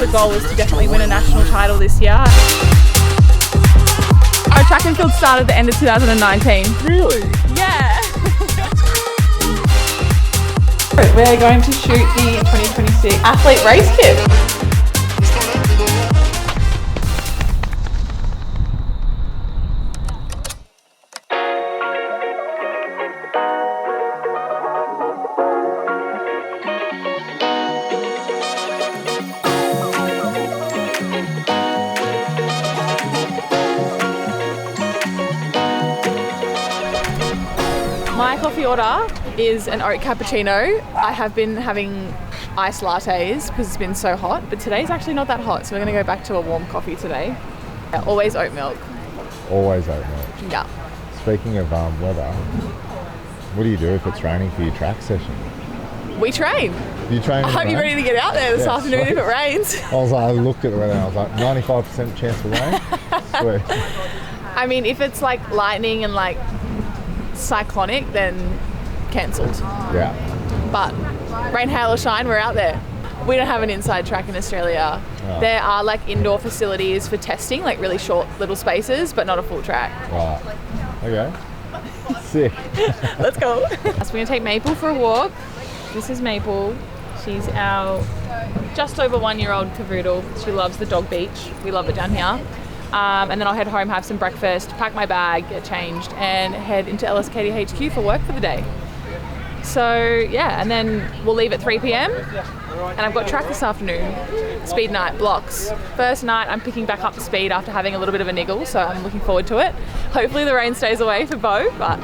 the goal was to definitely win a national title this year. Our track and field started at the end of 2019. Really? Yeah. We're going to shoot the 2026 athlete race kit. My coffee order is an oat cappuccino. I have been having iced lattes because it's been so hot, but today's actually not that hot, so we're going to go back to a warm coffee today. Yeah, always oat milk. Always oat milk. Yeah. Speaking of weather, what do you do if it's raining for your track session? We train. You train? I hope you're ready to get out there this afternoon if it rains. I looked at the weather and I was like, 95% chance for rain? Sweet. I mean, if it's like lightning and like cyclonic, then cancelled. Yeah. But rain, hail or shine, we're out there. We don't have an inside track in Australia. Oh. There are like indoor facilities for testing, like really short little spaces, but not a full track. Right. Okay. Sick. Let's go. So we're going to take Maple for a walk. This is Maple. She's our just over 1-year-old cavoodle. She loves the dog beach. We love it down here. And then I'll head home, have some breakfast, pack my bag, get changed, and head into LSKD HQ for work for the day. So yeah, and then we'll leave at 3 p.m. and I've got track this afternoon. Speed night, blocks. First night I'm picking back up the speed after having a little bit of a niggle, so I'm looking forward to it. Hopefully the rain stays away for Bo, but...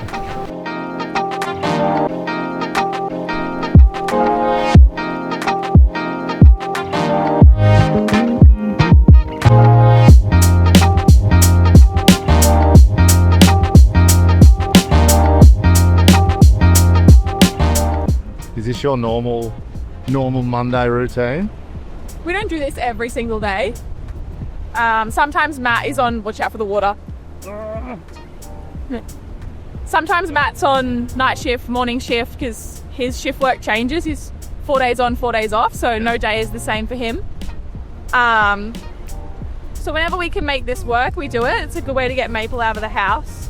Is this your normal Monday routine? We don't do this every single day. Sometimes Matt is on watch out for the water. Sometimes Matt's on night shift, morning shift, because his shift work changes. He's 4 days on, 4 days off, so no day is the same for him. So whenever we can make this work, we do it. It's a good way to get Maple out of the house,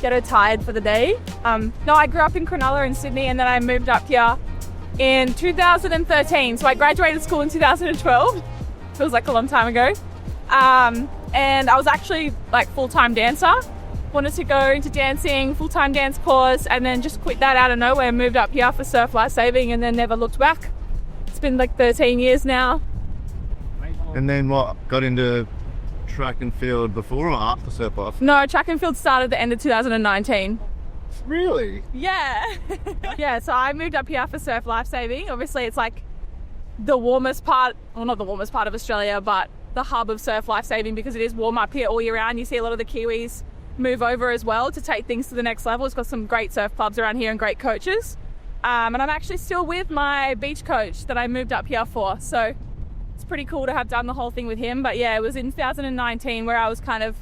get her tired for the day. No, I grew up in Cronulla in Sydney, and then I moved up here in 2013. So I graduated school in 2012. Feels like a long time ago. And I was actually like full-time dancer. Wanted to go into dancing, full-time dance course, and then just quit that out of nowhere, moved up here for surf lifesaving, and then never looked back. It's been like 13 years now. And then what, got into track and field before or after surf life? No, track and field started at the end of 2019. Really? Yeah. Yeah, so I moved up here for surf lifesaving. Obviously it's like the warmest part, well not the warmest part of Australia, but the hub of surf lifesaving because it is warm up here all year round. You see a lot of the Kiwis move over as well to take things to the next level. It's got some great surf clubs around here and great coaches. And I'm actually still with my beach coach that I moved up here for. So it's pretty cool to have done the whole thing with him. But yeah, it was in 2019 where I was kind of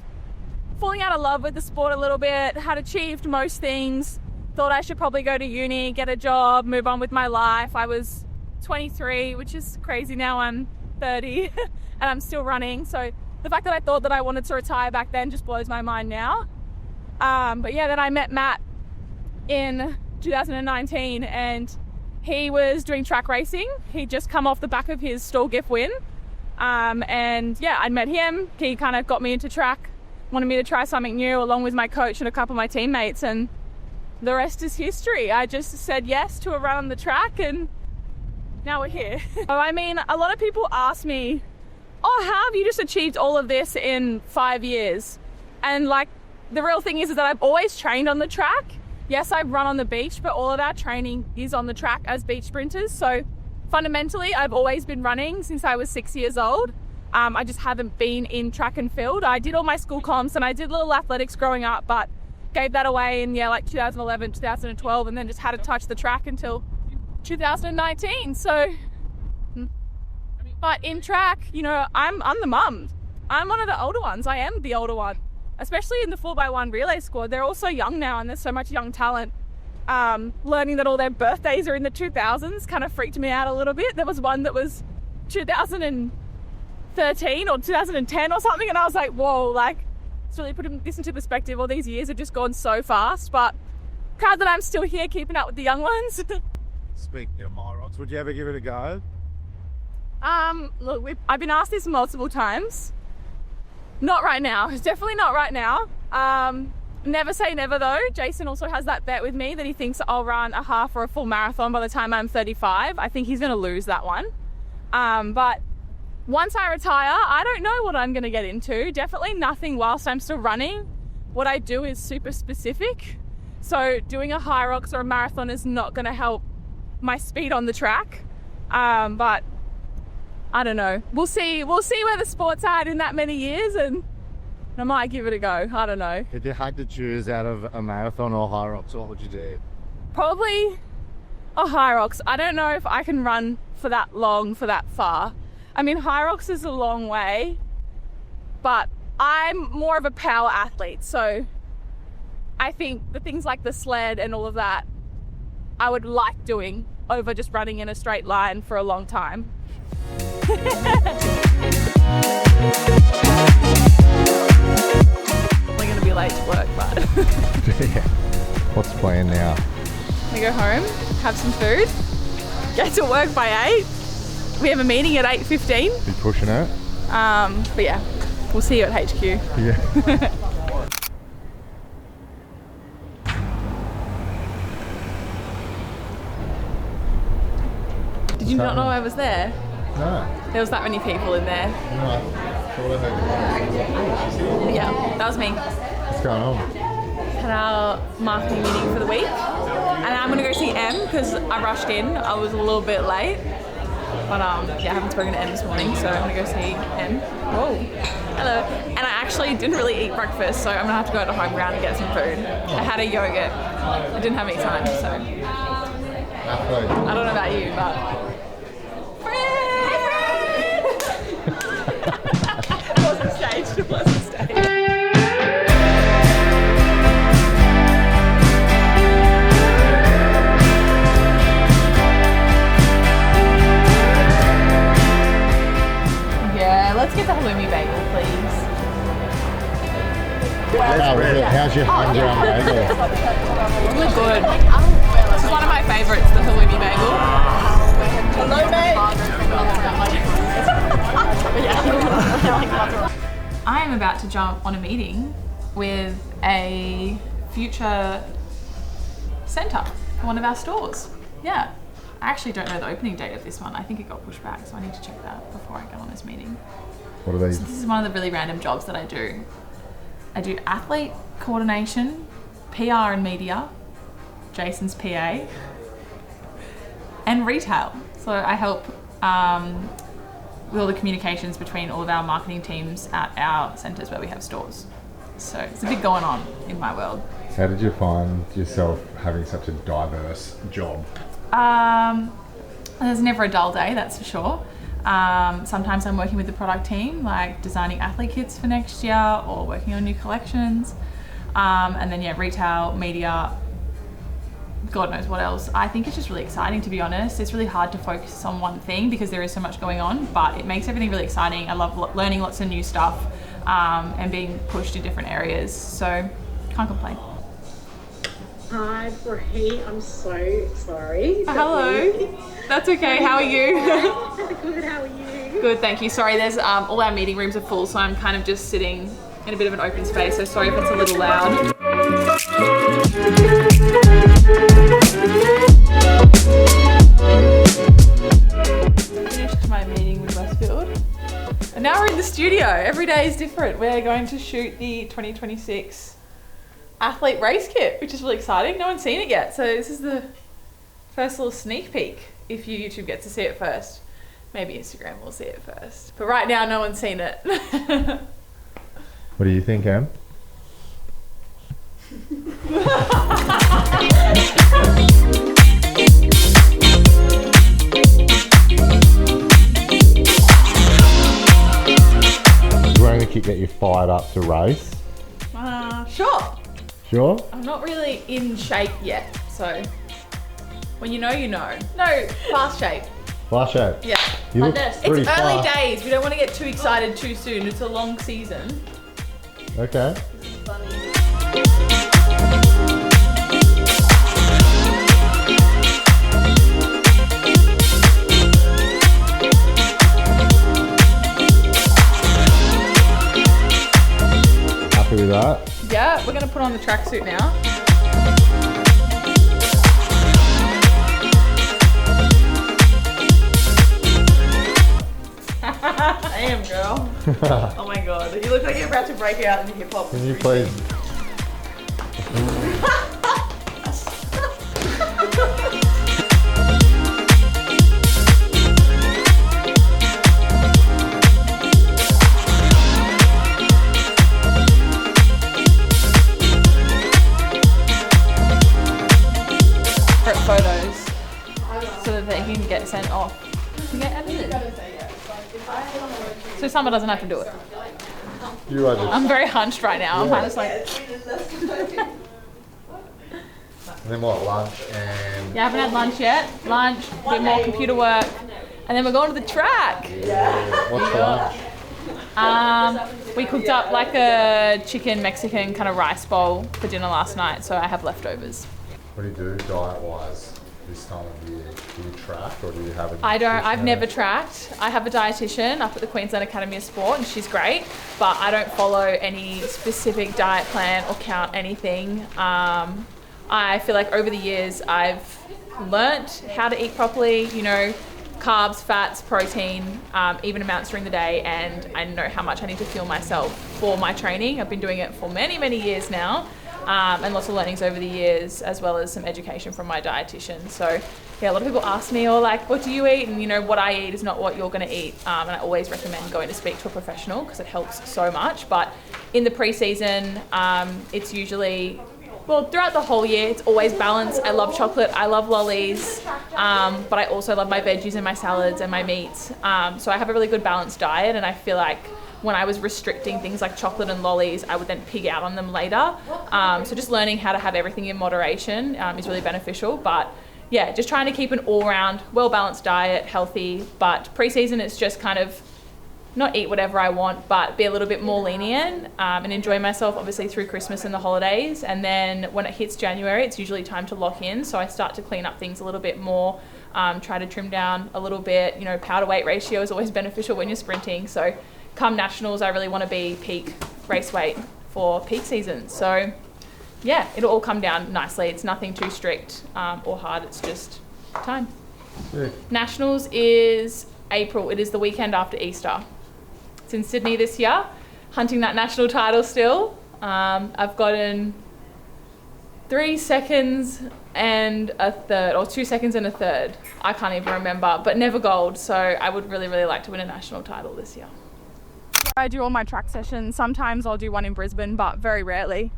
falling out of love with the sport a little bit, had achieved most things, thought I should probably go to uni, get a job, move on with my life. I was 23, which is crazy now. I'm 30 and I'm still running. So the fact that I thought that I wanted to retire back then just blows my mind now. But yeah, then I met Matt in 2019 and he was doing track racing. He'd just come off the back of his stall GIF win. And yeah, I met him. He kind of got me into track, wanted me to try something new along with my coach and a couple of my teammates, and the rest is history. I just said yes to a run on the track and now we're here. I mean, a lot of people ask me, oh, how have you just achieved all of this in 5 years? And like, the real thing is that I've always trained on the track. Yes, I've run on the beach, but all of our training is on the track as beach sprinters. So fundamentally, I've always been running since I was 6 years old. I just haven't been in track and field. I did all my school comps and I did little athletics growing up, but gave that away in like 2011, 2012, and then just had to touch the track until 2019. So, but in track, you know, I'm the mum. I'm one of the older ones. I am the older one, especially in the 4x1 relay squad. They're all so young now and there's so much young talent. Learning that all their birthdays are in the 2000s kind of freaked me out a little bit. There was one that was 2002 2013 or 2010 or something, and I was like, whoa, like it's really put this into perspective. All these years have just gone so fast, but proud that I'm still here keeping up with the young ones. Speaking of high rocks, would you ever give it a go? Look, I've been asked this multiple times. Not right now. It's definitely not right now. Never say never though. Jason also has that bet with me that he thinks I'll run a half or a full marathon by the time I'm 35. I think he's going to lose that one. But once I retire, I don't know what I'm going to get into. Definitely nothing whilst I'm still running. What I do is super specific. So doing a high rocks or a marathon is not going to help my speed on the track. But I don't know. We'll see where the sport's at in that many years, and I might give it a go. I don't know. If you had to choose out of a marathon or high rocks, what would you do? Probably a high rocks. I don't know if I can run for that long, for that far. I mean, high rocks is a long way, but I'm more of a power athlete. So I think the things like the sled and all of that, I would like doing over just running in a straight line for a long time. I'm going to be late to work, but Yeah. What's the plan now? we go home, have some food, get to work by 8. We have a meeting at 8:15. Be pushing it? But yeah, we'll see you at HQ. Yeah. Did you not know I was there? No. There was that many people in there. No. Thought I heard. Yeah, that was me. What's going on? Had our marketing meeting for the week, and I'm gonna go see M because I rushed in. I was a little bit late, but yeah, I haven't spoken to M this morning, so I'm gonna go see M. Whoa, hello. And I actually didn't really eat breakfast, so I'm gonna have to go to home ground and get some food. I had a yogurt. I didn't have any time, so I don't know about you, but. It wasn't staged. It wasn't staged. Yeah, let's get the halloumi bagel, please. How's your homegrown bagel? Really good. This is one of my favourites, the halloumi bagel. Hello, mate. I am about to jump on a meeting with a future centre for one of our stores. Yeah. I actually don't know the opening date of this one. I think it got pushed back, so I need to check that before I go on this meeting. What are these? So this is one of the really random jobs that I do. I do athlete coordination, PR and media, Jason's PA, and retail. So I help with all the communications between all of our marketing teams at our centres where we have stores. So it's a bit going on in my world. How did you find yourself having such a diverse job? There's never a dull day, that's for sure. Sometimes I'm working with the product team, like designing athlete kits for next year or working on new collections. And then yeah, retail, media, God knows what else. I think it's just really exciting, to be honest. It's really hard to focus on one thing because there is so much going on, but it makes everything really exciting. I love learning lots of new stuff and being pushed in different areas. So can't complain. Hi, Bree. I'm so sorry. Hello. That's okay. How are you? Good, how are you? Good, thank you. Sorry, there's all our meeting rooms are full, so I'm kind of just sitting in a bit of an open space, so sorry if it's a little loud. Finished my meeting with Westfield, and now we're in the studio. Every day is different. We're going to shoot the 2026 athlete race kit, which is really exciting. No one's seen it yet, so this is the first little sneak peek. If YouTube gets to see it first, maybe Instagram will see it first. But right now, no one's seen it. What do you think, Em? Is wearing the kit get you fired up to race? Sure. Sure? I'm not really in shape yet, so when you know, you know. No, fast shape. Flash out. Yeah. You look It's pretty early fast. days. We don't want to get too excited too soon. It's a long season. Okay. Happy with that? Yeah, we're gonna put on the tracksuit now. Damn, girl. Oh my god, you look like you're about to break out into hip hop. Can you please? For photos so that they can get sent off. You get edited. So Summer doesn't have to do it. You are just. I'm very hunched right now. I'm kind of like, And then what? Lunch and. yeah, I haven't had lunch yet. Lunch, a bit more computer work, and then we're going to the track. What's for lunch? We cooked up like a chicken Mexican kind of rice bowl for dinner last night, so I have leftovers. What do you do diet-wise this time of year? Do you track or do you have a I don't. I've nutritionist? never tracked. I have a dietitian up at the Queensland Academy of Sport, and she's great. But I don't follow any specific diet plan or count anything. I feel like over the years I've learnt how to eat properly. You know, carbs, fats, protein, even amounts during the day, and I know how much I need to fuel myself for my training. I've been doing it for many, many years now. And lots of learnings over the years, as well as some education from my dietitian. So yeah, a lot of people ask me, or like, what do you eat? And you know, what I eat is not what you're going to eat. And I always recommend going to speak to a professional because it helps so much. But in the pre-season, it's usually, well, throughout the whole year, it's always balanced. I love chocolate, I love lollies, but I also love my veggies and my salads and my meats. So I have a really good balanced diet, and I feel like when I was restricting things like chocolate and lollies, I would then pig out on them later. So just learning how to have everything in moderation is really beneficial. But yeah, just trying to keep an all-round, well-balanced diet, healthy. But pre-season, it's just kind of not eat whatever I want, but be a little bit more lenient and enjoy myself, obviously, through Christmas and the holidays. And then when it hits January, it's usually time to lock in. So I start to clean up things a little bit more, try to trim down a little bit. You know, power to weight ratio is always beneficial when you're sprinting. So come nationals, I really want to be peak race weight for peak season. So yeah, it'll all come down nicely. It's nothing too strict or hard. It's just time. Yeah. Nationals is April. It is the weekend after Easter. It's in Sydney this year, hunting that national title still. I've gotten 3 seconds and a third, or 2 seconds and a third. I can't even remember, but never gold. So I would really, really like to win a national title this year. I do all my track sessions. Sometimes I'll do one in Brisbane, but very rarely.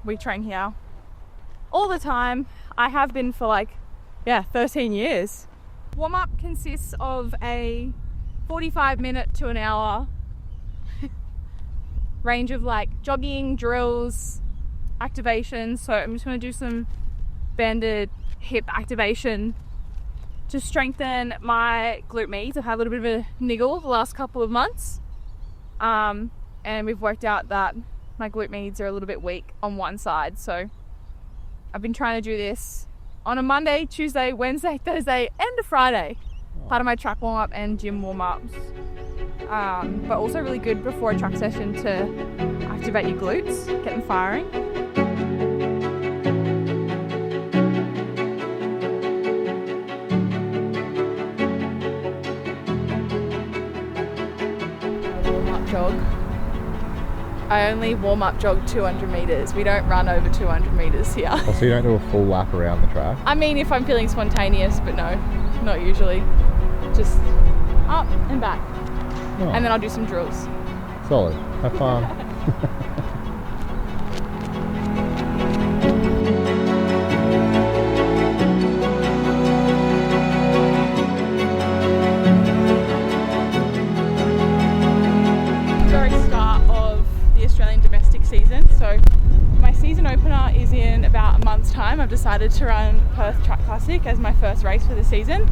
We train here all the time. I have been for 13 years. Warm-up consists of a 45-minute to an hour range of jogging, drills, activations. So I'm just going to do some banded hip activation to strengthen my glute med. I've had a little bit of a niggle the last couple of months. And we've worked out that my glute meds are a little bit weak on one side. So I've been trying to do this on a Monday, Tuesday, Wednesday, Thursday, and a Friday. Part of my track warm-up and gym warm-ups. But also really good before a track session to activate your glutes, get them firing. Warm-up jog. I only warm-up jog 200 meters. We don't run over 200 meters here. Oh, so you don't do a full lap around the track? I mean, if I'm feeling spontaneous, but no, not usually. Just up and back. Oh, And then I'll do some drills. solid. Have fun. Very start of the Australian domestic season. So my season opener is in about a month's time. I've decided to run Perth Track Classic as my first race for the season.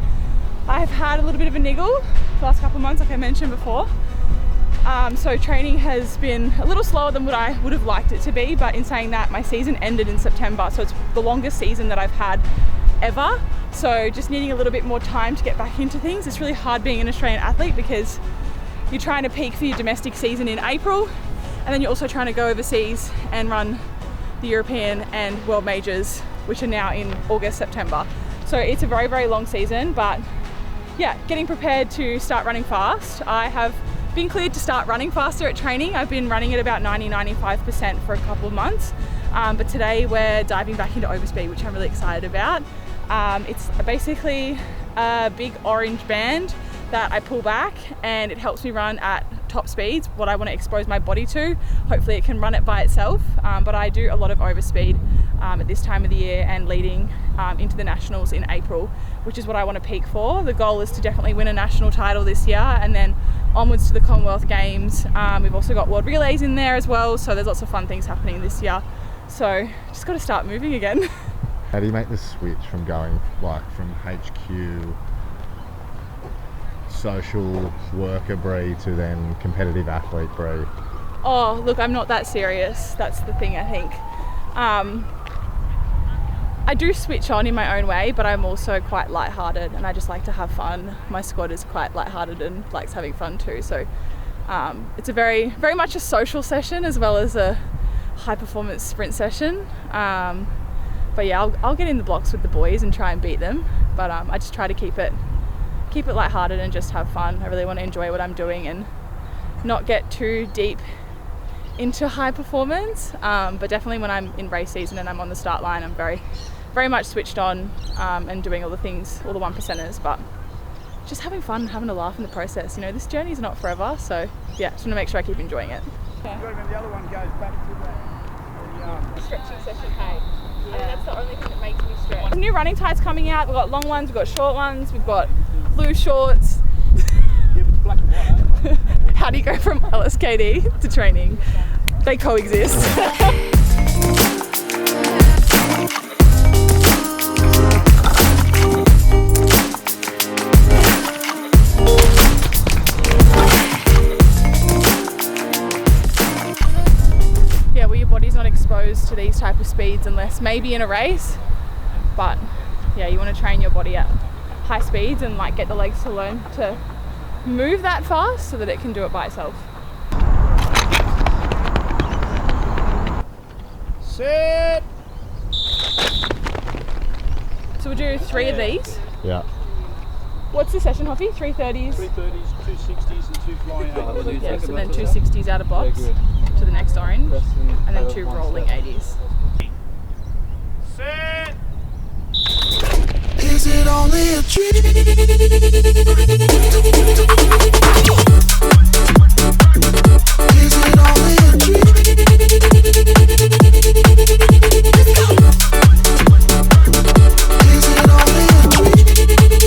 I've had a little bit of a niggle the last couple of months, like I mentioned before. So training has been a little slower than what I would have liked it to be, but in saying that, my season ended in September, so it's the longest season that I've had ever. So just needing a little bit more time to get back into things. It's really hard being an Australian athlete because you're trying to peak for your domestic season in April, and then you're also trying to go overseas and run the European and World Majors, which are now in August, September. So it's a very, very long season, but yeah, getting prepared to start running fast. I have been cleared to start running faster at training. I've been running at about 90-95% for a couple of months, but today we're diving back into overspeed, which I'm really excited about. It's basically a big orange band that I pull back, and it helps me run at top speeds, what I want to expose my body to. Hopefully it can run it by itself, but I do a lot of overspeed at this time of the year and leading into the nationals in April, which is what I want to peak for. The goal is to definitely win a national title this year, and then onwards to the Commonwealth Games. We've also got World Relays in there as well, so there's lots of fun things happening this year. So just got to start moving again. How do you make the switch from going like from HQ social worker Bree to then competitive athlete Bree? Oh, look, I'm not that serious. That's the thing, I think. I do switch on in my own way, but I'm also quite lighthearted and I just like to have fun. My squad is quite lighthearted and likes having fun too. So it's a very, very much a social session as well as a high performance sprint session. But yeah, I'll get in the blocks with the boys and try and beat them. But I just try to keep it lighthearted and just have fun. I really want to enjoy what I'm doing and not get too deep into high performance. But definitely when I'm in race season and I'm on the start line, I'm very, very much switched on and doing all the things, all the 1%ers, but just having fun, having a laugh in the process. You know, this journey is not forever. So yeah, just want to make sure I keep enjoying it. Yeah. The other one goes back to the stretching session, hey. Yeah. That's the only thing that makes me stretch. New running tights coming out. We've got long ones, we've got short ones, we've got blue shorts. Yeah, but it's black and white. How do you go from LSKD to training? They coexist. Yeah, well, your body's not exposed to these type of speeds unless maybe in a race, but yeah, you want to train your body at high speeds and like get the legs to learn to move that fast so that it can do it by itself. Sit. So we'll do 3 of these. Yeah. What's the session, Hoppy? 330s? 330s, 260s and 2 flying 80s. Yeah, so then 260s out of box to the next orange, and then 2 rolling 80s. Sit. Is it only a dream? Is it only a dream? Is it only a dream?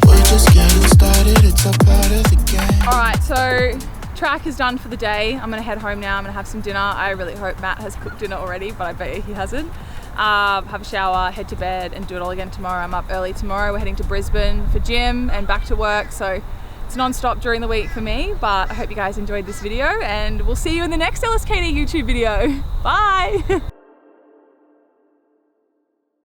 We're just getting started, it's a part of the game. Alright, so track is done for the day. I'm gonna head home now. I'm gonna have some dinner. I really hope Matt has cooked dinner already, but I bet he hasn't. Have a shower, head to bed, and do it all again tomorrow. I'm up early tomorrow. We're heading to Brisbane for gym and back to work, so it's non-stop during the week for me, but I hope you guys enjoyed this video, and we'll see you in the next LSKD YouTube video. Bye!